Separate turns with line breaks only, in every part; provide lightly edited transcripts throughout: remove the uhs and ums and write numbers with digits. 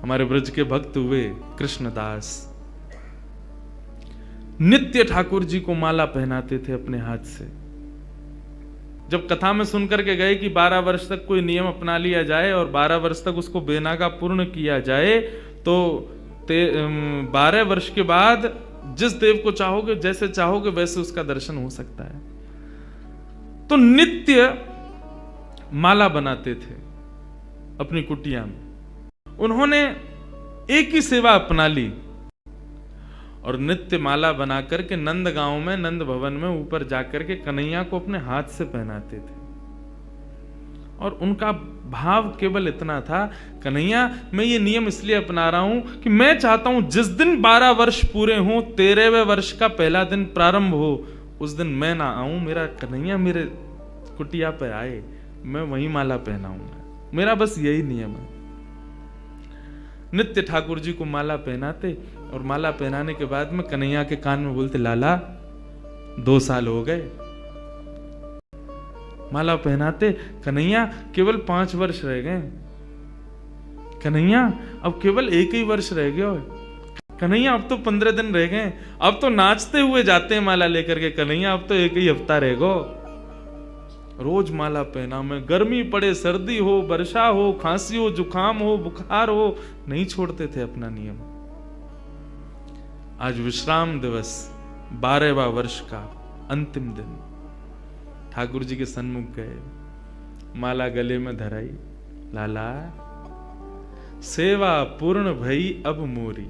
हमारे ब्रज के भक्त हुए कृष्णदास, नित्य ठाकुर जी को माला पहनाते थे अपने हाथ से। जब कथा में सुनकर के गए कि 12 वर्ष तक कोई नियम अपना लिया जाए और 12 वर्ष तक उसको बेनागा पूर्ण किया जाए, तो 12 वर्ष के बाद जिस देव को चाहोगे, जैसे चाहोगे वैसे उसका दर्शन हो सकता है। तो नित्य माला बनाते थे अपनी कुटिया में। उन्होंने एक ही सेवा अपना ली और नित्य माला बना करके नंद गांव में, नंद भवन में ऊपर जाकर के कन्हैया को अपने हाथ से पहनाते थे। और उनका भाव केवल इतना था, कन्हैया मैं ये नियम इसलिए अपना रहा हूं कि मैं चाहता हूं जिस दिन 12 वर्ष पूरे हों, 13वें वर्ष का पहला दिन प्रारंभ हो, उस दिन मैं ना आऊं, मेरा कन्हैया मेरे कुटिया पे आए, मैं वही माला पहनाऊंगा। मेरा बस यही नियम है। नित्य ठाकुर जी को माला पहनाते और माला पहनाने के बाद में कन्हैया के कान में बोलते, लाला 2 साल हो गए। माला पहनाते, कन्हैया केवल 5 वर्ष रह गए, कन्हैया अब केवल 1 ही वर्ष रह गया, कन्हैया अब तो 15 दिन रह गए, अब तो नाचते हुए जाते हैं माला लेकर के, कन्हैया अब तो 1 ही हफ्ता रह गो। रोज माला पहना में, गर्मी पड़े, सर्दी हो, वर्षा हो, खांसी हो, जुकाम हो, बुखार हो, नहीं छोड़ते थे अपना नियम। आज विश्राम दिवस, 12वां वर्ष का अंतिम दिन, ठाकुर जी के सन्मुख गए, माला गले में धराई, लाला सेवा पूर्ण भई अब मोरी,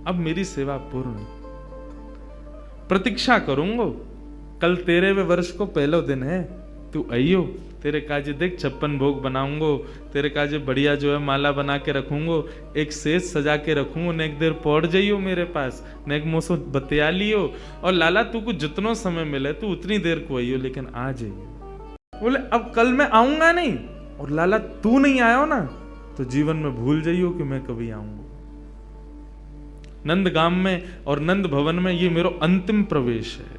अब मेरी सेवा पूर्ण, प्रतीक्षा करूंगो, कल 13वें वर्ष को पहला दिन है, तू आइयो, तेरे काजे देख 56 भोग बनाऊंगो, तेरे काजे बढ़िया जो है माला बना के रखूंगो, एक सेज सजा के रखूंगो, ने एक देर पौड़ जाइयो मेरे पास, ने एक मोसो बतिया लियो, और लाला तू को जितनो समय मिले तू उतनी देर को आइयो, लेकिन आ जाइयो। बोले अब कल मैं आऊंगा नहीं, और लाला तू नहीं आयो ना तो जीवन में भूल जाइयो कि मैं कभी आऊंगा। नंद गांव में और नंद भवन में ये मेरा अंतिम प्रवेश है।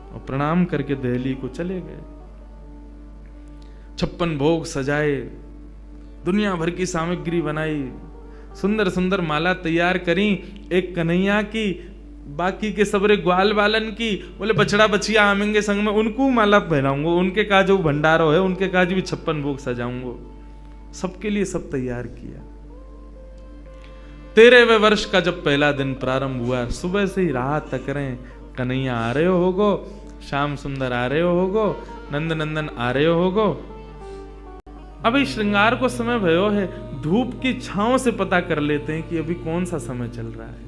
और प्रणाम करके दिल्ली को चले गए। 56 भोग सजाए, दुनिया भर की सामग्री बनाई, सुंदर सुंदर माला तैयार करी, एक कन्हैया की, बाकी के सबरे ग्वाल बालन की। बोले बछड़ा बछिया आमेंगे संग में, उनको माला पहनाऊंगा, उनके का जो भंडारो है उनके का भी 56 भोग सजाऊंगा। सबके लिए सब तैयार किया। 13वें वर्ष का जब पहला दिन प्रारंभ हुआ, सुबह से ही राह तक रहे, कन्हैया आ रहे होगो, श्याम सुंदर आ रहे होगो, नंद नंदन आ रहे होगो। अभी श्रृंगार को समय भयो है, धूप की छांव से पता कर लेते हैं कि अभी कौन सा समय चल रहा है।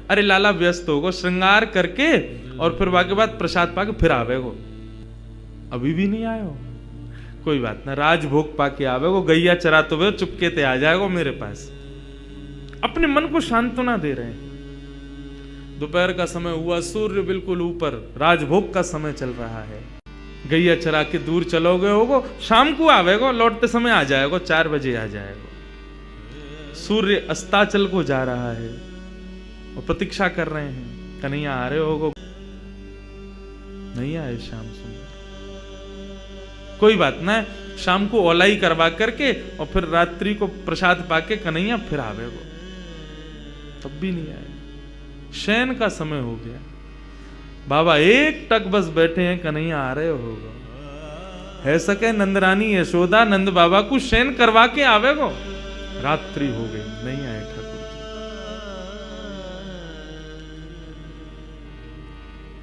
अरे लाला व्यस्त होगो, श्रृंगार करके और फिर वाके बाद प्रसाद पाके फिर आवेगो, अभी भी नहीं आयो, कोई बात ना, राजभोग पाके आवेगो, गैया चराते हुए चुपके ते आ जाएगो मेरे पास। अपने मन को सांत्वना दे रहे हैं। दोपहर का समय हुआ, सूर्य बिल्कुल ऊपर, राजभोग का समय चल रहा है। गैया चरा के दूर चलोगे होगो, शाम को आवेगो, लौटते समय आ जाएगो, 4 बजे आ जाएगो। सूर्य अस्ताचल को जा रहा है और प्रतीक्षा कर रहे हैं, कन्हैया आ रहे होगो, नहीं आए श्याम सुंदर। कोई बात ना, शाम को ओलाई करवा करके और फिर रात्रि को प्रसाद पाके कन्हैया फिर आवेगो, तब भी नहीं आए। शयन का समय हो गया, बाबा एक टक बस बैठे हैं, कन्हैया आ रहे होगा। है सके नंदरानी यशोदा नंद बाबा को शयन करवा के आवेगो, रात्रि हो गई, नहीं आए ठाकुर जी।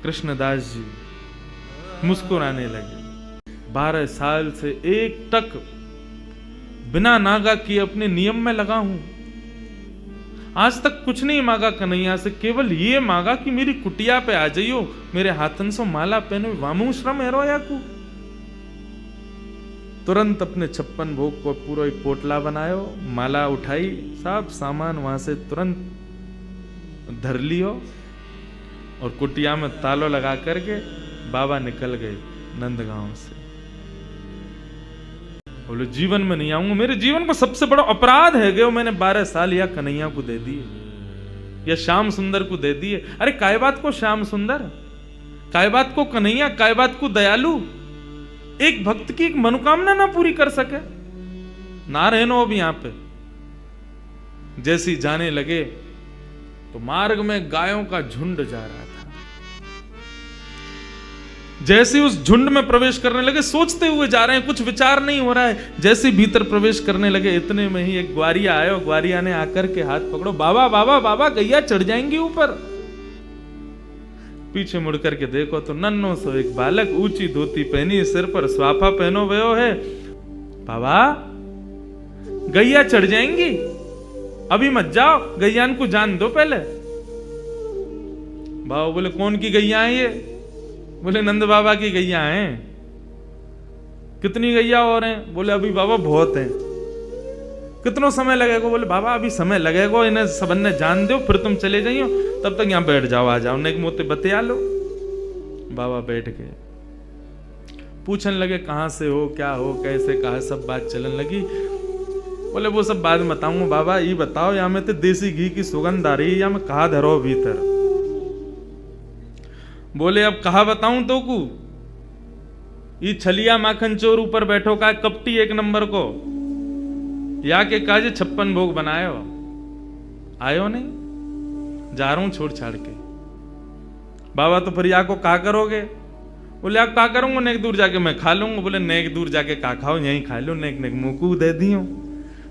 कृष्णदास जी मुस्कुराने लगे। 12 साल से एक टक बिना नागा किए अपने नियम में लगा हूं, आज तक कुछ नहीं मांगा कन्हैया से, केवल ये मांगा कि मेरी कुटिया पे आ जाइयो, मेरे हाथन से माला पहने, वामू श्रम है रोया को। तुरंत अपने 56 भोग को पूरा एक पोटला बनायो, माला उठाई, सब सामान वहां से तुरंत धर लियो और कुटिया में तालो लगा करके बाबा निकल गए नंदगांव से। बोले जीवन में नहीं आऊंगा, मेरे जीवन को सबसे बड़ा अपराध है गयो, मैंने 12 साल या कन्हैया को दे दिए या श्याम सुंदर को दे दिए। अरे काय बात को श्याम सुंदर, काय बात को कन्हैया, काय बात को दयालु, एक भक्त की एक मनोकामना ना पूरी कर सके, ना रहनो अब यहां पे, जैसी जाने लगे तो मार्ग में गायों का झुंड जा रहा था। जैसे उस झुंड में प्रवेश करने लगे, सोचते हुए जा रहे हैं, कुछ विचार नहीं हो रहा है। जैसे भीतर प्रवेश करने लगे, इतने में ही एक ग्वारिया आया। ग्वारिया ने आकर के हाथ पकड़ो, बाबा बाबा बाबा, गैया चढ़ जाएंगी ऊपर। पीछे मुड़ करके देखो तो नन्नो सो एक बालक, ऊंची धोती पहनी, सिर पर स्वाफा पहनो भयो है। बाबा गैया चढ़ जाएंगी, अभी मत जाओ, गैयान को जान दो पहले। बाबा बोले कौन की गैया है ये? बोले नंद बाबा की गैया हैं। कितनी गैया और हैं? बोले अभी बाबा बहुत हैं। कितना समय लगेगा? बोले बाबा अभी समय लगेगा, इन्हें सबन ने जान दो, फिर तुम चले जाइयो, तब तक यहां बैठ जाओ, आ जाओ, नेक मोते बतिया लो। बाबा बैठ गए, पूछने लगे कहां से हो, क्या हो, कैसे, कहा, सब बात चलने लगी। बोले वो सब बाद में बताऊंगा, बाबा ये बताओ, या में तो देसी घी की सुगंध आ रही है, या मैं कहा धरो भीतर। बोले अब कहा बताऊं तो को, ये छलिया माखन चोर ऊपर बैठो का कपटी एक नंबर को, या के काजे 56 भोग बनायो, आयो नहीं, जा रहा हूं छोड़ छाड़ के। बाबा तो फिर या को का करोगे? बोले आप का करूंगा, नेक दूर जाके मैं खा लूंगा। बोले नेक दूर जाके का खाओ, यहीं खा लो, नेक नेक मुंह को दे दियो।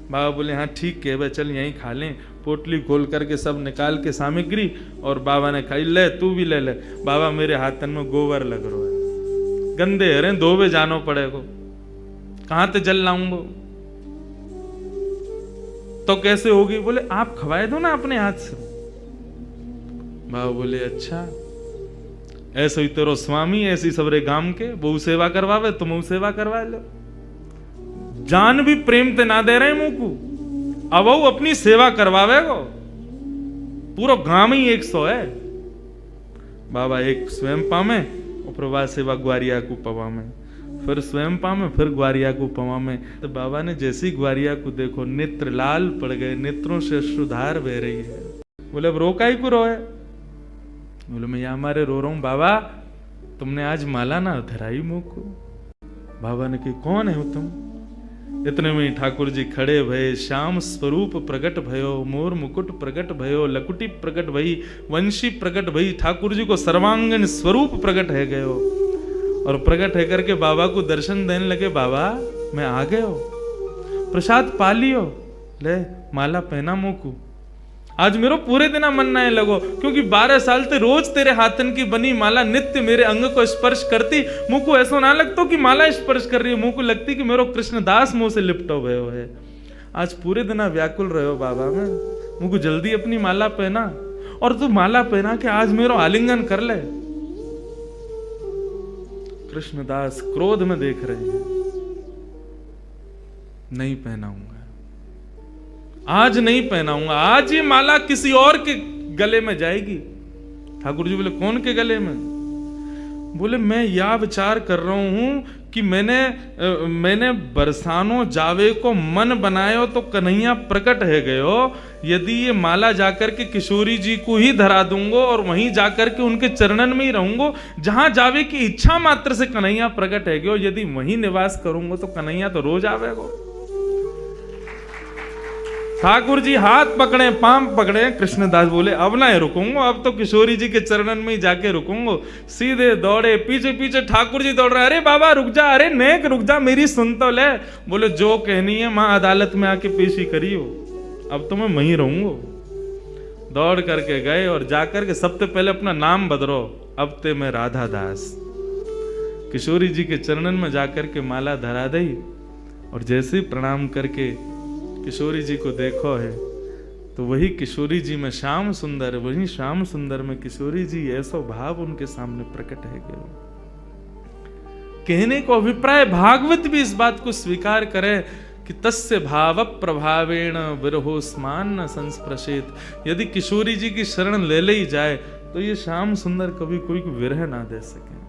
बाबा बोले हाँ ठीक है, चल यहीं खा लें। पोटली खोल करके सब निकाल के सामग्री, और बाबा ने खाई, ले तू भी ले ले। बाबा मेरे हाथन में गोबर लग रहा है, गंदे हरे, धोबे जानो पड़ेगो, कहां ते जल लाऊंगो, तो कैसे होगी? बोले आप खवाए दो ना अपने हाथ से। बाबा बोले अच्छा, ऐसे ही तेरो स्वामी, ऐसी सबरे गांव के बहु सेवा करवावे, तुम सेवा करवा लो। जान भी प्रेम ते ना दे रहे मुंह को, अब वो अपनी सेवा करवावेगो। पूरा गांव ही 100 है। बाबा एक स्वयं पामे, और प्रभा सेवा ग्वारिया को पवा में, फिर स्वयं पामे, फिर ग्वारिया को पवा में। तो बाबा ने जैसी ग्वारिया को देखो, नेत्र लाल पड़ गए, नेत्रों से अश्रुधार बह रही है। बोले अब रोका ही को रोए? बोले मैं यहाँ हमारे रो रहा हूं बाबा, तुमने आज माला ना धराई मुंह को। बाबा ने कही कौन है तुम? इतने में ठाकुर जी खड़े भये, श्याम स्वरूप प्रकट भयो, मोर मुकुट प्रकट भयो, लकुटी प्रकट भई, वंशी प्रकट भई। ठाकुर जी को सर्वांगन स्वरूप प्रकट है गयो, और प्रकट है करके बाबा को दर्शन देने लगे। बाबा मैं आ गयो, प्रसाद पा लियो, ले माला पहना मुंह को। आज मेरो पूरे दिन मन ना लगो, क्योंकि 12 साल से रोज तेरे हाथन की बनी माला नित्य मेरे अंग को स्पर्श करती। मुंह को ऐसा ना लगता कि माला स्पर्श कर रही है, मुंह को लगती कि मेरो कृष्णदास मुंह से लिपटो भयो है। आज पूरे दिन व्याकुल रहो बाबा में, मुंह को जल्दी अपनी माला पहना, और तू माला पहना के आज मेरो आलिंगन कर ले। कृष्णदास क्रोध में देख रहे हैं, नहीं पहनाऊंगा, आज नहीं पहनाऊंगा, आज ये माला किसी और के गले में जाएगी। ठाकुर जी बोले कौन के गले में? बोले मैं यह विचार कर रहा हूं कि मैंने बरसानो जावे को मन बनायो तो कन्हैया प्रकट है गयो। यदि ये माला जाकर के किशोरी जी को ही धरा दूंगो, और वहीं जाकर के उनके चरणन में ही रहूंगो, जहां जावे की इच्छा मात्र से कन्हैया प्रकट है गयो। यदि वहीं निवास करूंगो तो कन्हैया तो रोज आवेगो। ठाकुर जी हाथ पकड़े, पांव पकड़े। कृष्णदास बोले अब ना रुकूंगा, अब तो किशोरी जी के चरणन में ही जाके रुकूंगा। सीधे दौड़े, पीछे पीछे ठाकुर जी दौड़ रहे, अरे बाबा रुक जा, अरे नेक रुक जा, मेरी सुन तो ले। बोले जो कहनी है मां अदालत में आके पेशी करियो, अब तो मैं वहीं रहूंगा। दौड़ करके गए, और जाकर के सबसे पहले अपना नाम बदलो, अब ते मैं राधा दास। किशोरी जी के चरणन में जाकर के माला धरा दी, और जैसे प्रणाम करके किशोरी जी को देखो है, तो वही किशोरी जी में श्याम सुंदर, वही श्याम सुंदर में किशोरी जी, ऐसा भाव उनके सामने प्रकट है गया। कहने को अभिप्राय भागवत भी इस बात को स्वीकार करे कि तस्य भाव प्रभावेण विरहोस्मान न संस्पृशेत। यदि किशोरी जी की शरण ले ली जाए तो ये श्याम सुंदर कभी कोई को विरह ना दे सके।